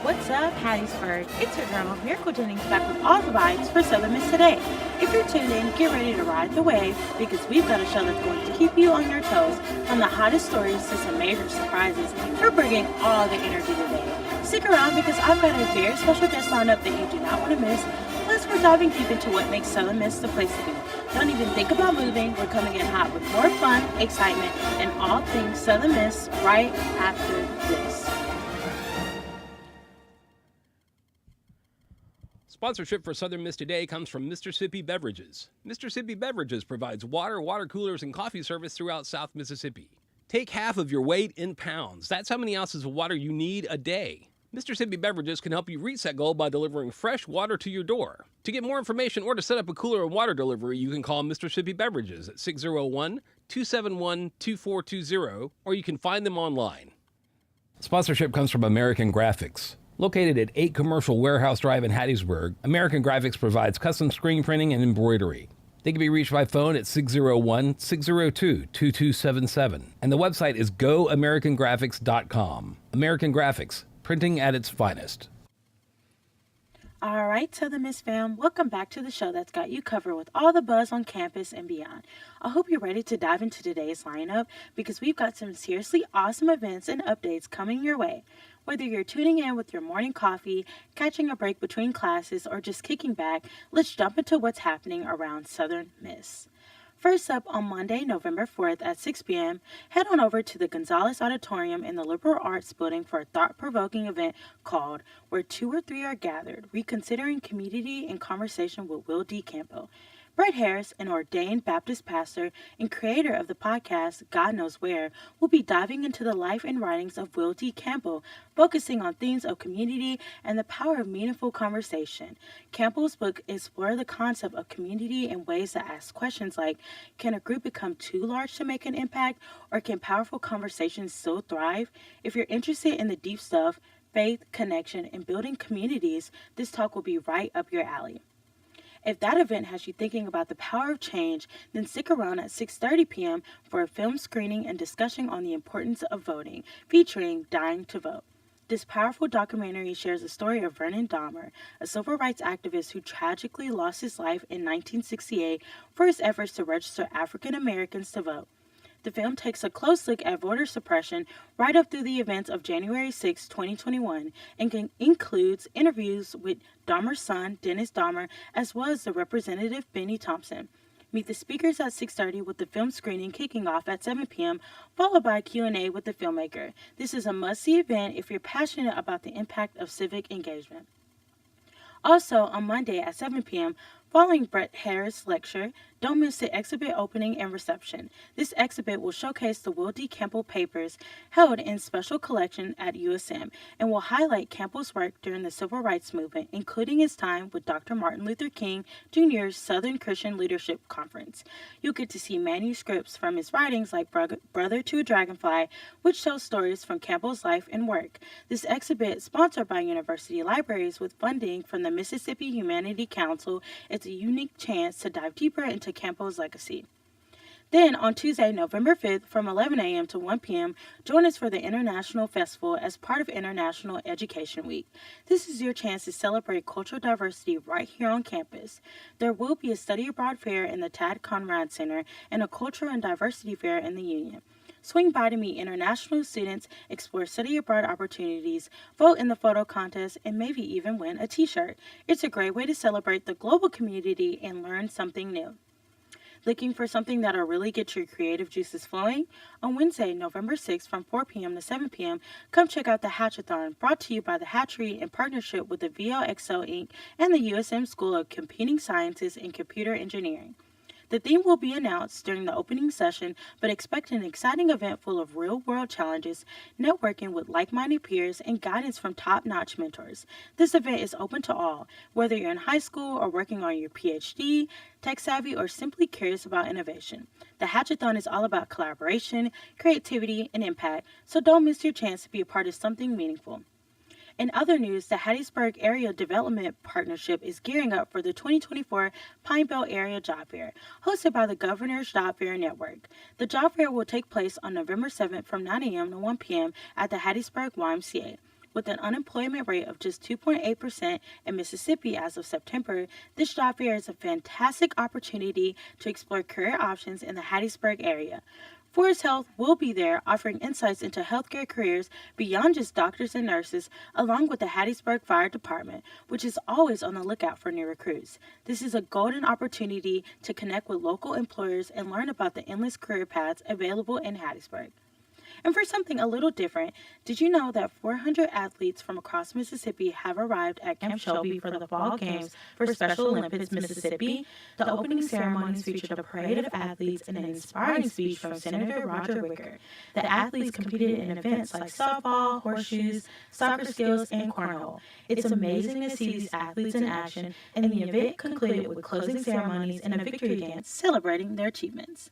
What's up, Hattiesburg? It's your girl, Miracle Jennings, back with all the vibes for Southern Miss today. If you're tuned in, get ready to ride the wave because we've got a show that's going to keep you on your toes. From the hottest stories to some major surprises, we're bringing all the energy today. Stick around because I've got a very special guest lineup that you do not want to miss. Plus, we're diving deep into what makes Southern Miss the place to be. Don't even think about moving. We're coming in hot with more fun, excitement, and all things Southern Miss right after this. Sponsorship for Southern Miss Today comes from Mr. Sippy Beverages. Mr. Sippy Beverages provides water, water coolers, and coffee service throughout South Mississippi. Take half of your weight in pounds. That's how many ounces of water you need a day. Mr. Sippy Beverages can help you reach that goal by delivering fresh water to your door. To get more information or to set up a cooler and water delivery, you can call Mr. Sippy Beverages at 601-271-2420, or you can find them online. Sponsorship comes from American Graphics. Located at 8 Commercial Warehouse Drive in Hattiesburg, American Graphics provides custom screen printing and embroidery. They can be reached by phone at 601-602-2277. And the website is goamericangraphics.com. American Graphics, printing at its finest. All right, Southern Miss fam, welcome back to the show that's got you covered with all the buzz on campus and beyond. I hope you're ready to dive into today's lineup because we've got some seriously awesome events and updates coming your way. Whether you're tuning in with your morning coffee, catching a break between classes, or just kicking back, let's jump into what's happening around Southern Miss. First up, on Monday, November 4th at 6 p.m., head on over to the Gonzalez Auditorium in the Liberal Arts Building for a thought-provoking event called Where Two or Three Are Gathered, Reconsidering Community and Conversation with Will D. Campbell. Brett Harris, an ordained Baptist pastor and creator of the podcast God Knows Where, will be diving into the life and writings of Will D. Campbell, focusing on themes of community and the power of meaningful conversation. Campbell's book explores the concept of community in ways that ask questions like, can a group become too large to make an impact, or can powerful conversations still thrive? If you're interested in the deep stuff, faith, connection, and building communities, this talk will be right up your alley. If that event has you thinking about the power of change, then stick around at 6:30 p.m. for a film screening and discussion on the importance of voting, featuring Dying to Vote. This powerful documentary shares the story of Vernon Dahmer, a civil rights activist who tragically lost his life in 1968 for his efforts to register African Americans to vote. The film takes a close look at voter suppression right up through the events of January 6, 2021, and includes interviews with Dahmer's son, Dennis Dahmer, as well as the representative Benny Thompson. Meet the speakers at 6:30 with the film screening kicking off at 7 p.m., followed by a Q&A with the filmmaker. This is a must-see event if you're passionate about the impact of civic engagement. Also, on Monday at 7 p.m., following Brett Harris' lecture, don't miss the exhibit opening and reception. This exhibit will showcase the Will D. Campbell papers held in special collection at USM and will highlight Campbell's work during the Civil Rights Movement, including his time with Dr. Martin Luther King Jr.'s Southern Christian Leadership Conference. You'll get to see manuscripts from his writings like Brother to a Dragonfly, which tells stories from Campbell's life and work. This exhibit, sponsored by University Libraries with funding from the Mississippi Humanity Council, is a unique chance to dive deeper into Campbell's legacy. Then, on Tuesday, November 5th, from 11 a.m. to 1 p.m., join us for the International Festival as part of International Education Week. This is your chance to celebrate cultural diversity right here on campus. There will be a study abroad fair in the Tad Conrad Center and a cultural and diversity fair in the Union. Swing by to meet international students, explore study abroad opportunities, vote in the photo contest, and maybe even win a t-shirt. It's a great way to celebrate the global community and learn something new. Looking for something that'll really get your creative juices flowing? On Wednesday, November 6th from 4 p.m. to 7 p.m., come check out the Hatchathon, brought to you by the Hatchery in partnership with the VLXO Inc. and the USM School of Computing Sciences and Computer Engineering. The theme will be announced during the opening session, but expect an exciting event full of real-world challenges, networking with like-minded peers, and guidance from top-notch mentors. This event is open to all, whether you're in high school or working on your PhD, tech-savvy, or simply curious about innovation. The Hatchathon is all about collaboration, creativity, and impact, so don't miss your chance to be a part of something meaningful. In other news, the Hattiesburg Area Development Partnership is gearing up for the 2024 Pine Belt Area Job Fair, hosted by the Governor's Job Fair Network. The job fair will take place on November 7th from 9 a.m. to 1 p.m. at the Hattiesburg YMCA. With an unemployment rate of just 2.8% in Mississippi as of September, this job fair is a fantastic opportunity to explore career options in the Hattiesburg area. Forest Health will be there offering insights into healthcare careers beyond just doctors and nurses, along with the Hattiesburg Fire Department, which is always on the lookout for new recruits. This is a golden opportunity to connect with local employers and learn about the endless career paths available in Hattiesburg. And for something a little different, did you know that 400 athletes from across Mississippi have arrived at Camp Shelby for the Fall Games for Special Olympics Mississippi? The opening ceremonies featured a parade of athletes and an inspiring speech from Senator Roger Wicker. The athletes competed in events like softball, horseshoes, soccer skills, and cornhole. It's amazing to see these athletes in action, and the event concluded with closing ceremonies and a victory dance celebrating their achievements.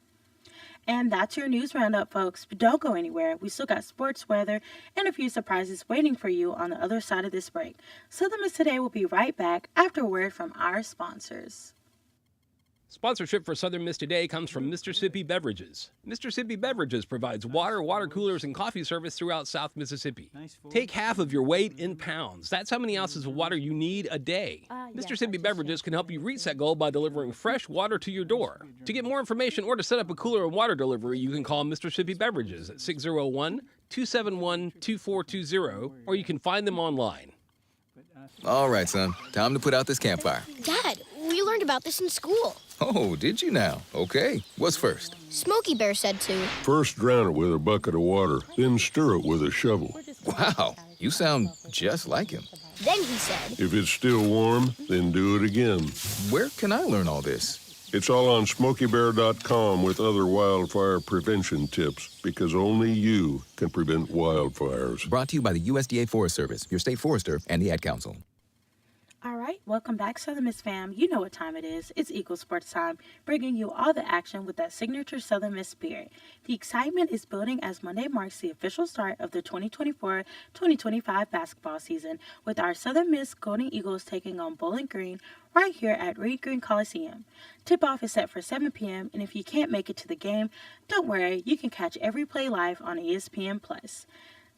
And that's your news roundup, folks. But don't go anywhere. We still got sports, weather, and a few surprises waiting for you on the other side of this break. Southern Miss Today will be right back after a word from our sponsors. Sponsorship for Southern Miss Today comes from Mr. Sippy Beverages. Mr. Sippy Beverages provides water, water coolers, and coffee service throughout South Mississippi. Take half of your weight in pounds. That's how many ounces of water you need a day. Mr. Sippy Beverages can help you reach that goal by delivering fresh water to your door. To get more information or to set up a cooler and water delivery, you can call Mr. Sippy Beverages at 601-271-2420, or you can find them online. All right, son. Time to put out this campfire. Dad, we learned about this in school. Oh, did you now? Okay. What's first? Smokey Bear said to. First drown it with a bucket of water, then stir it with a shovel. Wow, you sound just like him. Then he said. If it's still warm, then do it again. Where can I learn all this? It's all on SmokeyBear.com with other wildfire prevention tips, because only you can prevent wildfires. Brought to you by the USDA Forest Service, your state forester, and the Ad Council. All right, welcome back, Southern Miss fam. You know what time it is. It's Eagle Sports time, bringing you all the action with that signature Southern Miss spirit. The excitement is building as Monday marks the official start of the 2024-2025 basketball season, with our Southern Miss Golden Eagles taking on Bowling Green right here at Reed Green Coliseum. Tip-off is set for 7 p.m., and if you can't make it to the game, don't worry, you can catch every play live on ESPN+.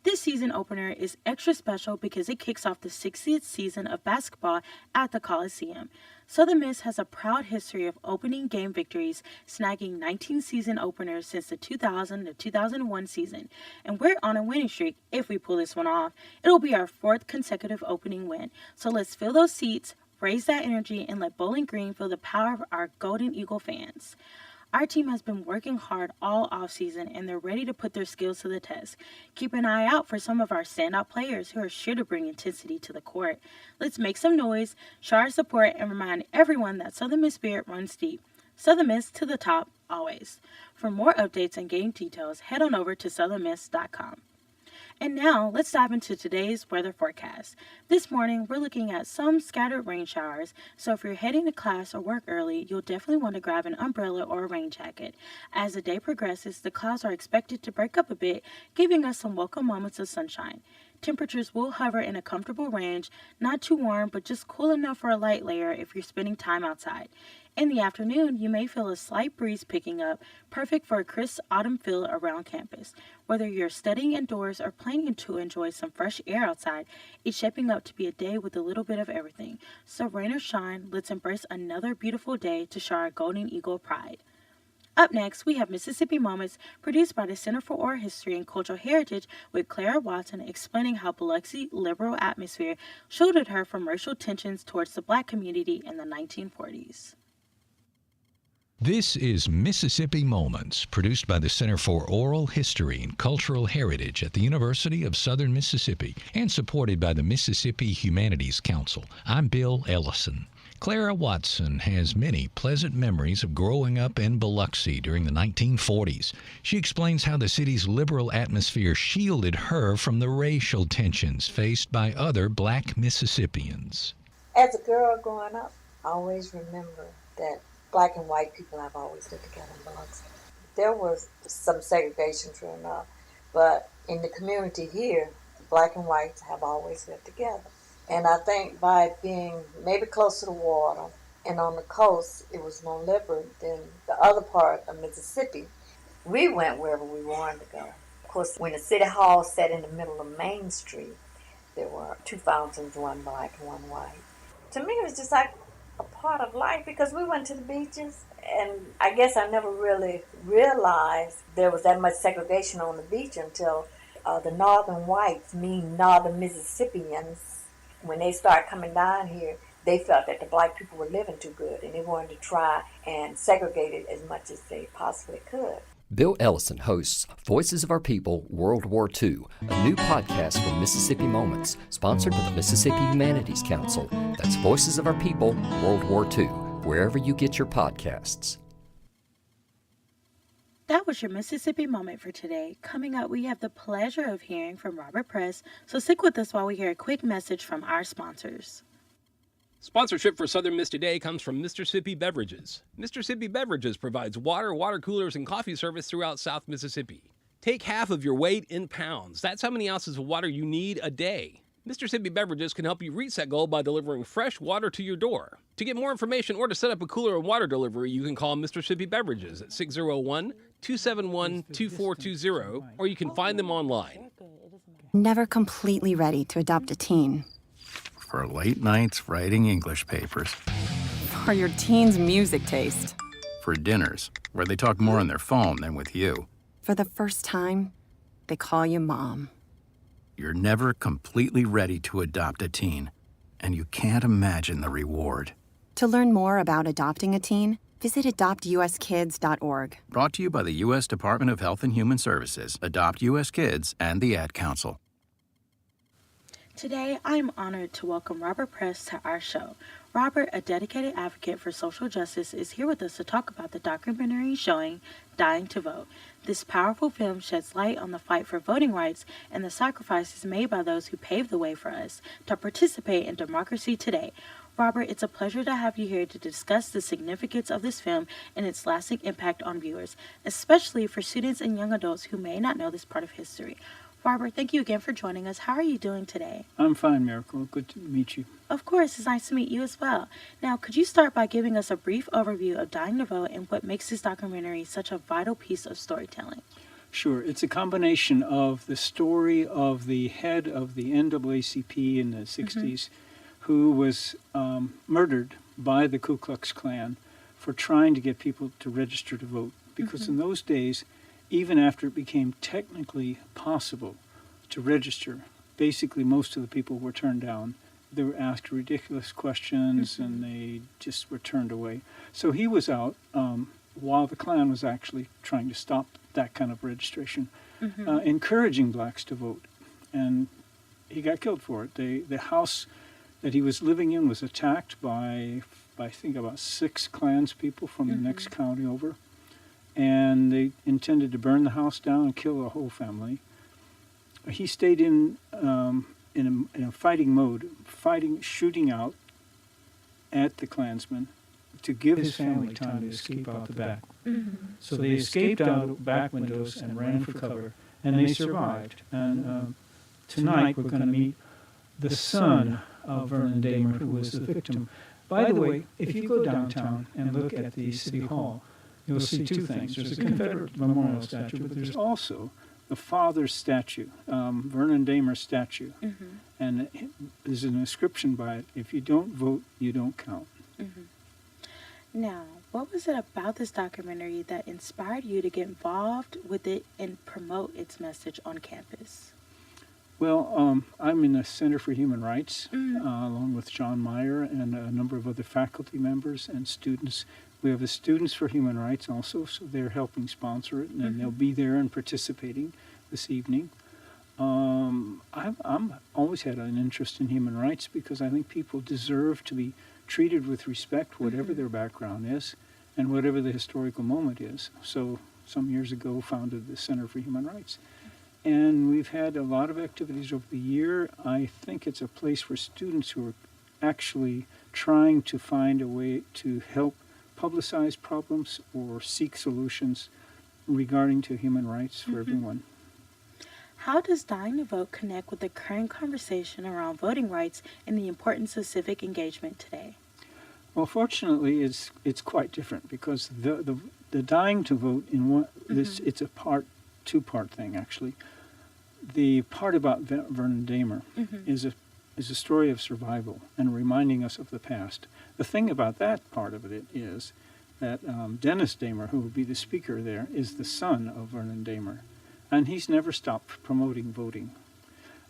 This season opener is extra special because it kicks off the 60th season of basketball at the Coliseum. Southern Miss has a proud history of opening game victories, snagging 19 season openers since the 2000 to 2001 season. And we're on a winning streak. If we pull this one off, it'll be our 4th consecutive opening win. So let's fill those seats, raise that energy, and let Bowling Green feel the power of our Golden Eagle fans. Our team has been working hard all offseason, and they're ready to put their skills to the test. Keep an eye out for some of our standout players who are sure to bring intensity to the court. Let's make some noise, show our support, and remind everyone that Southern Miss spirit runs deep. Southern Miss to the top, always. For more updates and game details, head on over to southernmiss.com. And now, let's dive into today's weather forecast. This morning, we're looking at some scattered rain showers, so if you're heading to class or work early, you'll definitely want to grab an umbrella or a rain jacket. As the day progresses, the clouds are expected to break up a bit, giving us some welcome moments of sunshine. Temperatures will hover in a comfortable range, not too warm, but just cool enough for a light layer if you're spending time outside. In the afternoon, you may feel a slight breeze picking up, perfect for a crisp autumn feel around campus. Whether you're studying indoors or planning to enjoy some fresh air outside, it's shaping up to be a day with a little bit of everything. So rain or shine, let's embrace another beautiful day to show our Golden Eagle pride. Up next, we have Mississippi Moments, produced by the Center for Oral History and Cultural Heritage, with Clara Watson explaining how Biloxi's liberal atmosphere shielded her from racial tensions towards the Black community in the 1940s. This is Mississippi Moments, produced by the Center for Oral History and Cultural Heritage at the University of Southern Mississippi and supported by the Mississippi Humanities Council. I'm Bill Ellison. Clara Watson has many pleasant memories of growing up in Biloxi during the 1940s. She explains how the city's liberal atmosphere shielded her from the racial tensions faced by other Black Mississippians. As a girl growing up, I always remember that Black and white people have always lived together in Biloxi. There was some segregation, true enough, but in the community here, Black and whites have always lived together. And I think by being maybe close to the water and on the coast, it was more liberal than the other part of Mississippi. We went wherever we wanted to go. Of course, when the city hall sat in the middle of Main Street, there were 2 fountains, one black and one white. To me, it was just like a part of life because we went to the beaches, and I guess I never really realized there was that much segregation on the beach until the northern whites, mean northern Mississippians, when they started coming down here, they felt that the black people were living too good, and they wanted to try and segregate it as much as they possibly could. Bill Ellison hosts Voices of Our People World War II, a new podcast from Mississippi Moments, sponsored by the Mississippi Humanities Council. That's Voices of Our People World War II, wherever you get your podcasts. That was your Mississippi Moment for today. Coming up, we have the pleasure of hearing from Robert Press, so stick with us while we hear a quick message from our sponsors. Sponsorship for Southern Miss Today comes from Mr. Sippy Beverages. Mr. Sippy Beverages provides water, water coolers, and coffee service throughout South Mississippi. Take half of your weight in pounds. That's how many ounces of water you need a day. Mr. Sippy Beverages can help you reach that goal by delivering fresh water to your door. To get more information or to set up a cooler and water delivery, you can call Mr. Sippy Beverages at 601-271-2420, or you can find them online. Never completely ready to adopt a teen. For late nights writing English papers. For your teen's music taste. For dinners, where they talk more on their phone than with you. For the first time, they call you Mom. You're never completely ready to adopt a teen, and you can't imagine the reward. To learn more about adopting a teen, visit adoptuskids.org. Brought to you by the U.S. Department of Health and Human Services, Adopt U.S. Kids, and the Ad Council. Today, I am honored to welcome Robert Press to our show. Robert, a dedicated advocate for social justice, is here with us to talk about the documentary showing Dying to Vote. This powerful film sheds light on the fight for voting rights and the sacrifices made by those who paved the way for us to participate in democracy today. Robert, it's a pleasure to have you here to discuss the significance of this film and its lasting impact on viewers, especially for students and young adults who may not know this part of history. Robert, thank you again for joining us. How are you doing today? I'm fine, Miracle. Good to meet you. Of course, it's nice to meet you as well. Now, could you start by giving us a brief overview of Dying to Vote and what makes this documentary such a vital piece of storytelling? Sure. It's a combination of the story of the head of the NAACP in the 60s who was murdered by the Ku Klux Klan for trying to get people to register to vote. Because in those days, even after it became technically possible to register, basically most of the people were turned down. They were asked ridiculous questions and they just were turned away. So he was out while the Klan was actually trying to stop that kind of registration, encouraging blacks to vote. And he got killed for it. The house that he was living in was attacked by I think about 6 Klans people from the next county over. And they intended to burn the house down and kill the whole family. He stayed in a fighting mode, shooting out at the Klansmen to give his family time to escape out the back. So they escaped out back windows and ran for cover, and they survived. And tonight we're going to meet the son of Vernon Dahmer, who was the victim. By the way, if you go downtown and look at the City Hall, you'll see 2 things. There's a Confederate memorial statue, but there's also the father's statue, Vernon Dahmer's statue. And there's an inscription by it, if you don't vote, you don't count. Now, what was it about this documentary that inspired you to get involved with it and promote its message on campus? Well, I'm in the Center for Human Rights, along with John Meyer and a number of other faculty members and students. We have the Students for Human Rights also, so they're helping sponsor it, and they'll be there and participating this evening. I've always had an interest in human rights because I think people deserve to be treated with respect, whatever their background is, and whatever the historical moment is. So some years ago, founded the Center for Human Rights. And we've had a lot of activities over the year. I think it's a place for students who are actually trying to find a way to help publicize problems or seek solutions regarding to human rights for everyone. How does Dying to Vote connect with the current conversation around voting rights and the importance of civic engagement today? Well, fortunately, it's quite different because the Dying to Vote in one it's a 2-part thing actually. the part about Vernon Dahmer is a story of survival and reminding us of the past. The thing about that part of it is that Dennis Dahmer, who will be the speaker there, is the son of Vernon Dahmer, and he's never stopped promoting voting.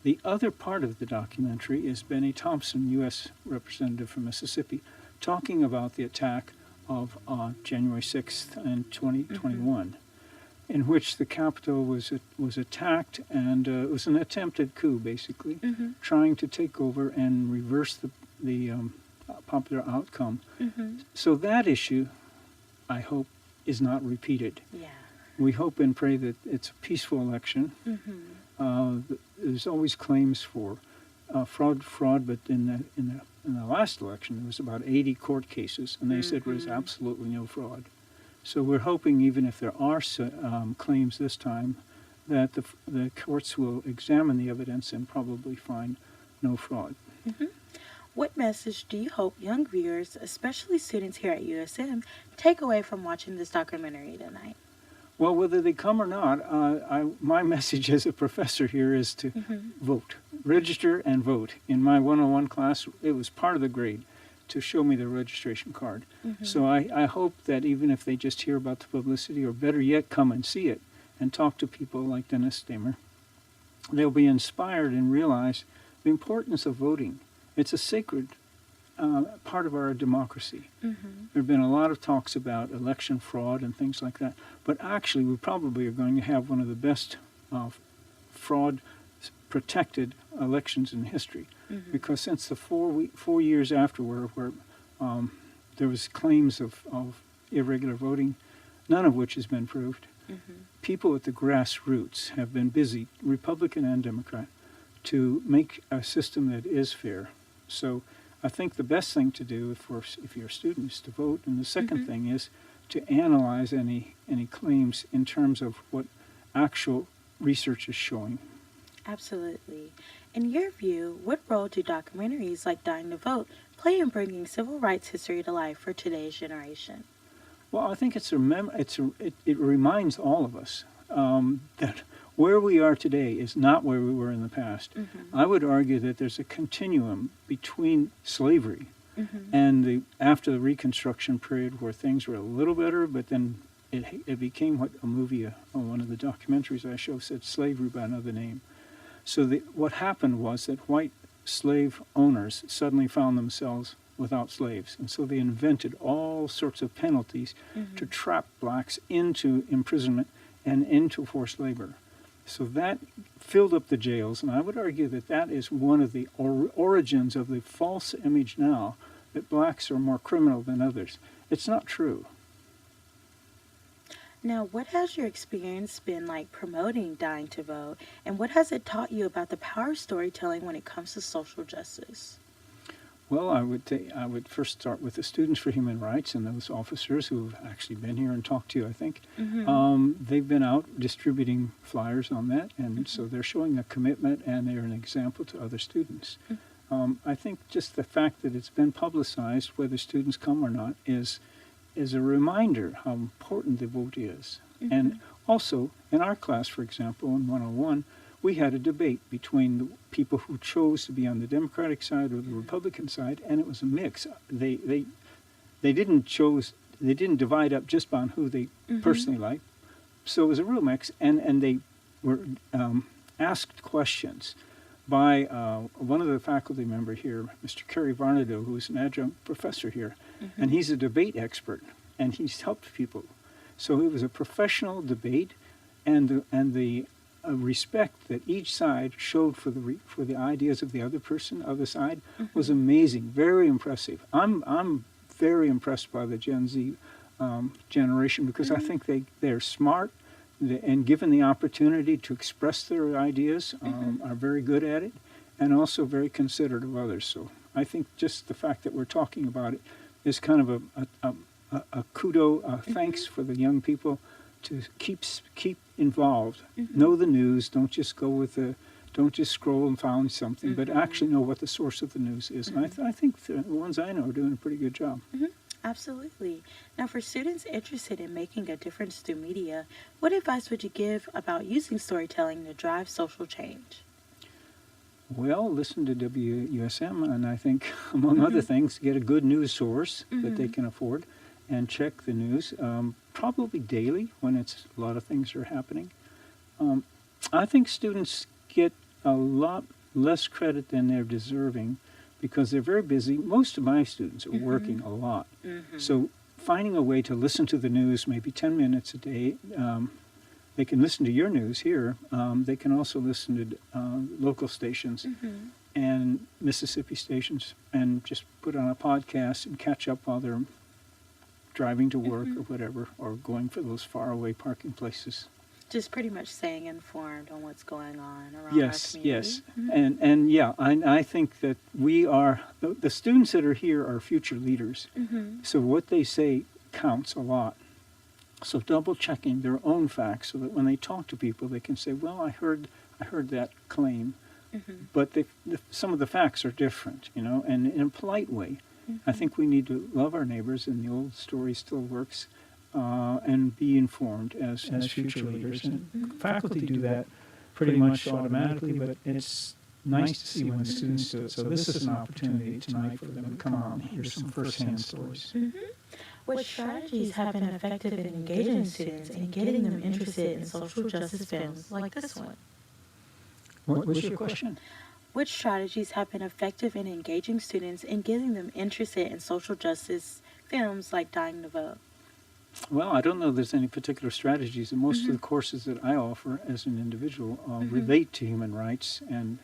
The other part of the documentary is Benny Thompson, U.S. Representative from Mississippi, talking about the attack of January 6th in 2021, in which the Capitol was attacked, and it was an attempted coup, basically, trying to take over and reverse the popular outcome. So that issue, I hope, is not repeated. Yeah. We hope and pray that it's a peaceful election. There's always claims for fraud, but in the last election there was about 80 court cases, and they said there was absolutely no fraud. So we're hoping, even if there are claims this time, that the courts will examine the evidence and probably find no fraud. What message do you hope young viewers, especially students here at USM, take away from watching this documentary tonight? Well, whether they come or not, my message as a professor here is to vote. Register and vote. In my 101 class, it was part of the grade to show me the registration card. So I hope that even if they just hear about the publicity, or better yet, come and see it and talk to people like Dennis Dahmer, they'll be inspired and realize the importance of voting. It's a sacred part of our democracy. There have been a lot of talks about election fraud and things like that, but actually we probably are going to have one of the best fraud-protected elections in history, because since the 4 years afterward, where there was claims of irregular voting, none of which has been proved, people at the grassroots have been busy, Republican and Democrat, to make a system that is fair. So I think the best thing to do if you're a student is to vote, and the second thing is to analyze any claims in terms of what actual research is showing. Absolutely. In your view, what role do documentaries like Dying to Vote play in bringing civil rights history to life for today's generation? Well, I think it reminds all of us that where we are today is not where we were in the past. I would argue that there's a continuum between slavery and after the Reconstruction period, where things were a little better, but then it became what a movie, one of the documentaries I show said, slavery by another name. So what happened was that white slave owners suddenly found themselves without slaves, and so they invented all sorts of penalties to trap blacks into imprisonment and into forced labor. So that filled up the jails, and I would argue that that is one of the origins of the false image now that blacks are more criminal than others. It's not true. Now, what has your experience been like promoting Dying to Vote, and what has it taught you about the power of storytelling when it comes to social justice? Well, I would first start with the Students for Human Rights and those officers who have actually been here and talked to you, I think. They've been out distributing flyers on that, and so they're showing a commitment, and they're an example to other students. I think just the fact that it's been publicized, whether students come or not, is a reminder how important the vote is. And also, in our class, for example, in 101, we had a debate between the people who chose to be on the Democratic side or the Republican side, and it was a mix. They didn't divide up just on who they personally liked. So it was a real mix, and they were asked questions by one of the faculty members here, Mr. Kerry Varnado, who is an adjunct professor here, and he's a debate expert, and he's helped people. So it was a professional debate, and the respect that each side showed for the ideas of the other side was amazing, very impressive. I'm very impressed by the Gen Z generation, because I think they're smart, and given the opportunity to express their ideas, are very good at it, and also very considerate of others. So I think just the fact that we're talking about it is kind of a kudo, thanks for the young people to keep involved. Know the news. Don't just scroll and find something, but actually know what the source of the news is. And I think the ones I know are doing a pretty good job. Absolutely. Now, for students interested in making a difference through media, what advice would you give about using storytelling to drive social change? Well, listen to WUSM, and I think, among other things, get a good news source that they can afford, and check the news, probably daily when a lot of things are happening. I think students get a lot less credit than they're deserving because they're very busy. Most of my students are working a lot. So finding a way to listen to the news, maybe 10 minutes a day, they can listen to your news here. They can also listen to local stations and Mississippi stations and just put on a podcast and catch up while they're driving to work or whatever, or going for those faraway parking places. Just pretty much staying informed on what's going on around our Yes, community. yes. And yeah, I think that we are, the students that are here are future leaders. So what they say counts a lot. So double checking their own facts so that when they talk to people, they can say, well, I heard that claim, but some of the facts are different, and in a polite way. I think we need to love our neighbors, and the old story still works, and be informed as future leaders. And faculty do that pretty much automatically, but it's nice to see when students do it. So this is an opportunity tonight for them to come out and hear some first-hand stories. What strategies have been effective in engaging students and getting them interested in social justice films like this one? What was your question? Which strategies have been effective in engaging students and getting them interested in social justice films like Dying to Vote? Well, I don't know if there's any particular strategies. And most of the courses that I offer as an individual relate to human rights and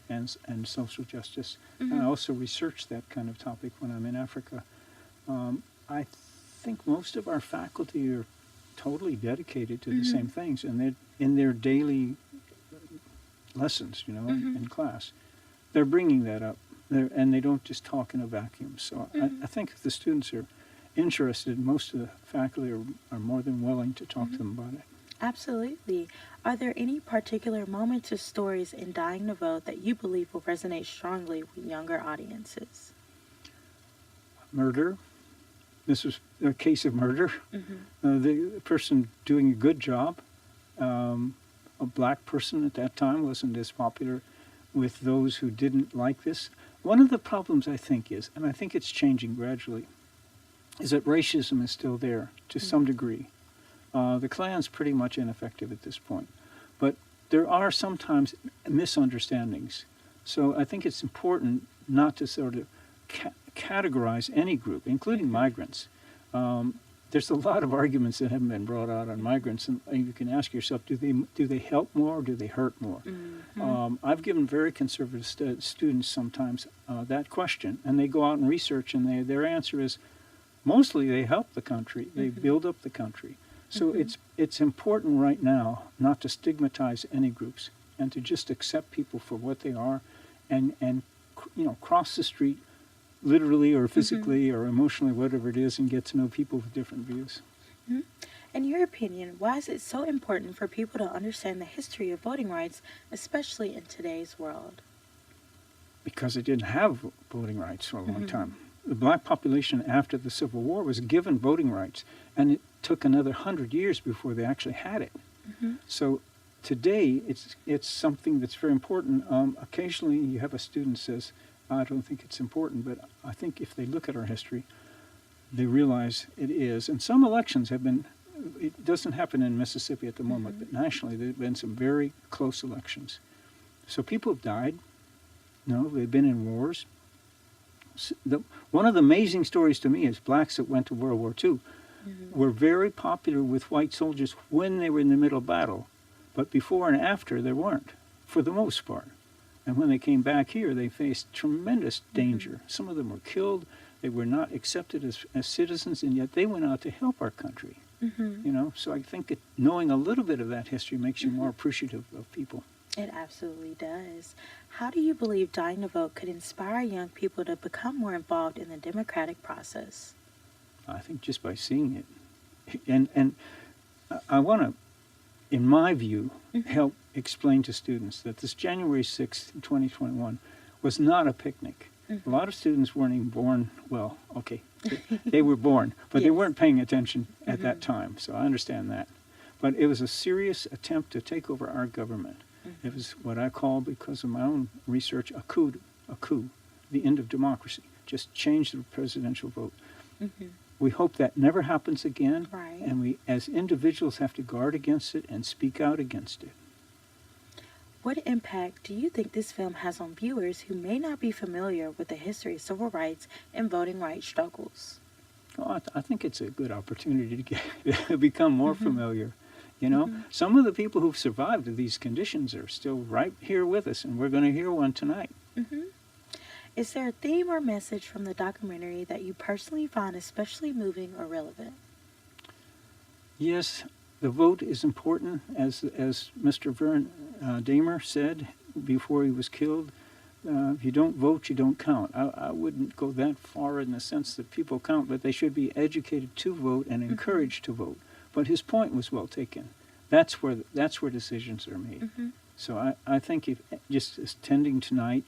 social justice. And I also research that kind of topic when I'm in Africa. I think most of our faculty are totally dedicated to the same things, and they're in their daily lessons, in class. They're bringing that up, and they don't just talk in a vacuum. So I think if the students are interested, most of the faculty are more than willing to talk to them about it. Absolutely. Are there any particular moments or stories in Dying to Vote that you believe will resonate strongly with younger audiences? Murder. This was a case of murder. The person doing a good job, a black person at that time, wasn't as popular with those who didn't like this. One of the problems, I think, is, and I think it's changing gradually, is that racism is still there to some degree. The Klan's pretty much ineffective at this point. But there are sometimes misunderstandings. So I think it's important not to sort of categorize any group, including migrants. There's a lot of arguments that haven't been brought out on migrants, and you can ask yourself, do they help more or do they hurt more? I've given very conservative students sometimes that question, and they go out and research, and their answer is, mostly they help the country, they build up the country. So it's important right now not to stigmatize any groups, and to just accept people for what they are, and cross the street, literally or physically or emotionally, whatever it is, and get to know people with different views. In your opinion, why is it so important for people to understand the history of voting rights, especially in today's world? Because they didn't have voting rights for a long time. The black population after the Civil War was given voting rights, and it took another 100 years before they actually had it. So today, it's something that's very important. Occasionally, you have a student says, I don't think it's important, but I think if they look at our history, they realize it is. And some elections have been, it doesn't happen in Mississippi at the moment, but nationally there have been some very close elections. So people have died. They've been in wars. One of the amazing stories to me is blacks that went to World War II were very popular with white soldiers when they were in the middle of battle, but before and after they weren't, for the most part. And when they came back here, they faced tremendous danger. Some of them were killed. They were not accepted as citizens, and yet they went out to help our country. So I think that knowing a little bit of that history makes you more appreciative of people. It absolutely does. How do you believe Dying to Vote could inspire young people to become more involved in the democratic process? I think just by seeing it. And I want to, in my view, help explain to students that this January 6th, 2021, was not a picnic. A lot of students weren't even born. Well, okay, they were born, but they weren't paying attention at that time. So I understand that. But it was a serious attempt to take over our government. It was what I call, because of my own research, a coup, the end of democracy. Just change the presidential vote. We hope that never happens again, and we, as individuals, have to guard against it and speak out against it. What impact do you think this film has on viewers who may not be familiar with the history of civil rights and voting rights struggles? Well, I think it's a good opportunity to get become more familiar. You know, some of the people who've survived these conditions are still right here with us, and we're going to hear one tonight. Is there a theme or message from the documentary that you personally find especially moving or relevant? Yes, the vote is important, as Mr. Vern Damer said before he was killed. If you don't vote, you don't count. I wouldn't go that far in the sense that people count, but they should be educated to vote and encouraged to vote. But his point was well taken. That's where decisions are made. So I think if just attending tonight,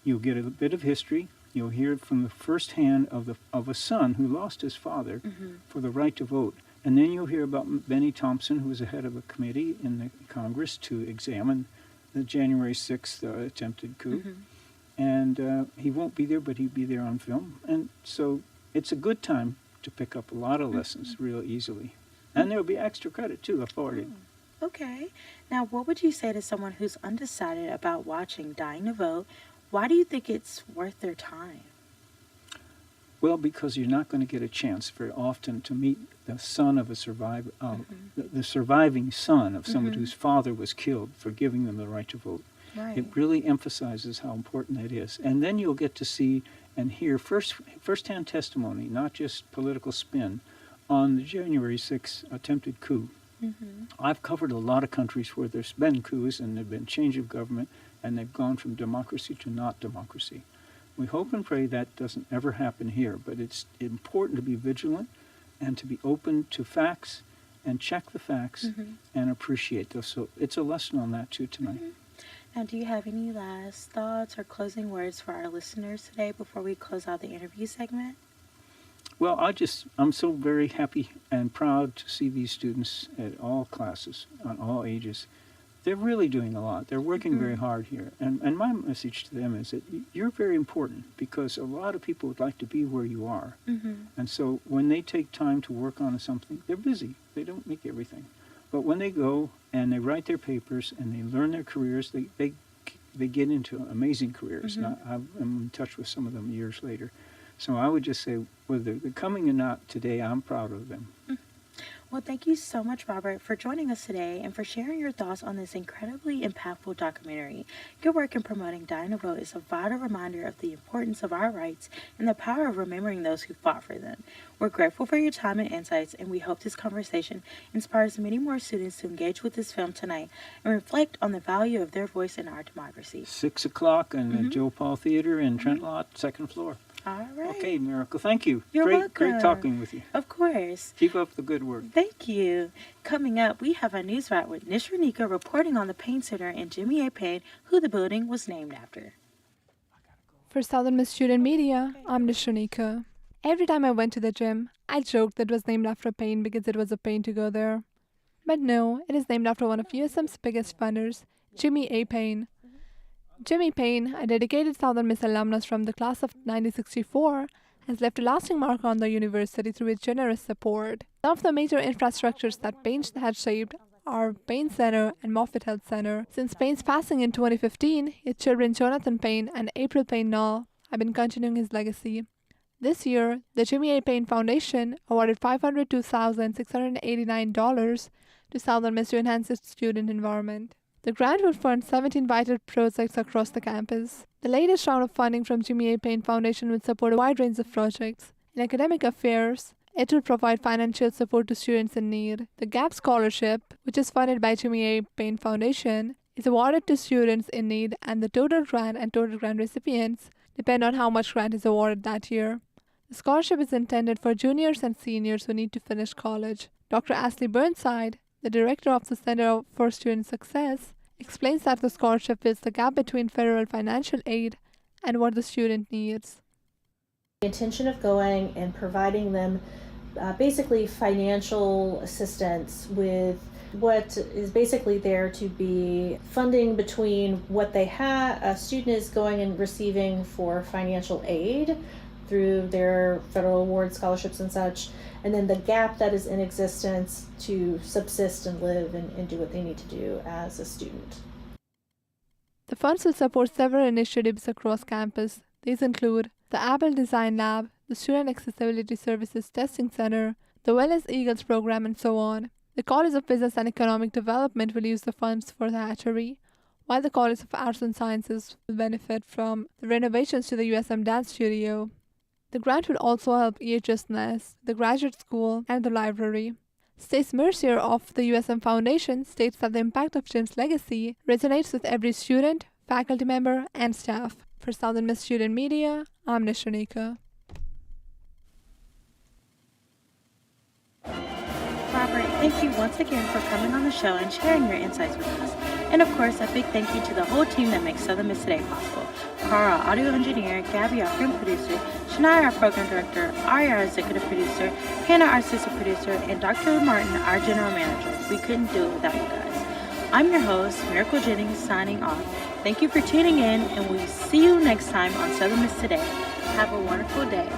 you'll get a bit of history. You'll hear it from the first hand of a son who lost his father for the right to vote. And then you'll hear about Benny Thompson, who was the head of a committee in the Congress to examine the January 6th attempted coup. And he won't be there, but he'll be there on film. And so it's a good time to pick up a lot of lessons real easily. And there'll be extra credit, too, afforded. Okay. Now, what would you say to someone who's undecided about watching Dying to Vote? Why do you think it's worth their time? Well, because you're not going to get a chance very often to meet the son of a survivor, the surviving son of somebody whose father was killed for giving them the right to vote. It really emphasizes how important that is. And then you'll get to see and hear first-hand testimony, not just political spin, on the January 6th attempted coup. I've covered a lot of countries where there's been coups and there's been change of government, and they've gone from democracy to not democracy. We hope and pray that doesn't ever happen here, but it's important to be vigilant and to be open to facts and check the facts and appreciate those. So it's a lesson on that too tonight. Now, do you have any last thoughts or closing words for our listeners today before we close out the interview segment? Well, I'm so very happy and proud to see these students at all classes, on all ages. They're really doing a lot. They're working very hard here. And my message to them is that you're very important, because a lot of people would like to be where you are. And so when they take time to work on something, they're busy. They don't make everything. But when they go and they write their papers and they learn their careers, they get into amazing careers. And I'm in touch with some of them years later. So I would just say, whether they're coming or not today, I'm proud of them. Well, thank you so much, Robert, for joining us today and for sharing your thoughts on this incredibly impactful documentary. Your work in promoting Dying to Vote is a vital reminder of the importance of our rights and the power of remembering those who fought for them. We're grateful for your time and insights, and we hope this conversation inspires many more students to engage with this film tonight and reflect on the value of their voice in our democracy. 6 o'clock in the Joe Paul Theater in Trent Lot, 2nd floor. All right. Okay, Miracle, thank you. You're welcome. Great talking with you. Of course. Keep up the good work. Thank you. Coming up, we have a news wrap with Nish Ranika reporting on the Payne Center and Jimmy A. Payne, who the building was named after. For Southern Miss Student Media, I'm Nish Ranika. Every time I went to the gym, I joked that it was named after Payne because it was a pain to go there. But no, it is named after one of USM's biggest funders, Jimmy A. Payne. Jimmy Payne, a dedicated Southern Miss alumnus from the class of 1964, has left a lasting mark on the university through his generous support. Some of the major infrastructures that Payne had shaped are Payne Center and Moffitt Health Center. Since Payne's passing in 2015, his children Jonathan Payne and April Payne Nall have been continuing his legacy. This year, the Jimmy A. Payne Foundation awarded $502,689 to Southern Miss to enhance its student environment. The grant will fund 17 vital projects across the campus. The latest round of funding from Jimmy A. Payne Foundation will support a wide range of projects. In academic affairs, it will provide financial support to students in need. The GAP Scholarship, which is funded by Jimmy A. Payne Foundation, is awarded to students in need, and the total grant and total grant recipients depend on how much grant is awarded that year. The scholarship is intended for juniors and seniors who need to finish college. Dr. Ashley Burnside, the director of the Center for Student Success, explains that the scholarship fills the gap between federal financial aid and what the student needs. The intention of going and providing them basically financial assistance with what is basically there to be funding between what they have, a student is going and receiving for financial aid through their federal award scholarships and such, and then the gap that is in existence to subsist and live and do what they need to do as a student. The funds will support several initiatives across campus. These include the Apple Design Lab, the Student Accessibility Services Testing Center, the Wellness Eagles program, and so on. The College of Business and Economic Development will use the funds for the hatchery, while the College of Arts and Sciences will benefit from the renovations to the USM Dance Studio. The grant would also help EHS, the graduate school, and the library. Stace Mercier of the USM Foundation states that the impact of Jim's legacy resonates with every student, faculty member, and staff. For Southern Miss Student Media, I'm Nishanika. Robert, thank you once again for coming on the show and sharing your insights with us. And of course, a big thank you to the whole team that makes Southern Miss Today possible. Cara, our audio engineer, Gabby, our film producer, Shania, our program director, Ari, our executive producer, Hannah, our assistant producer, and Dr. Martin, our general manager. We couldn't do it without you guys. I'm your host, Miracle Jennings, signing off. Thank you for tuning in, and we'll see you next time on Southern Miss Today. Have a wonderful day.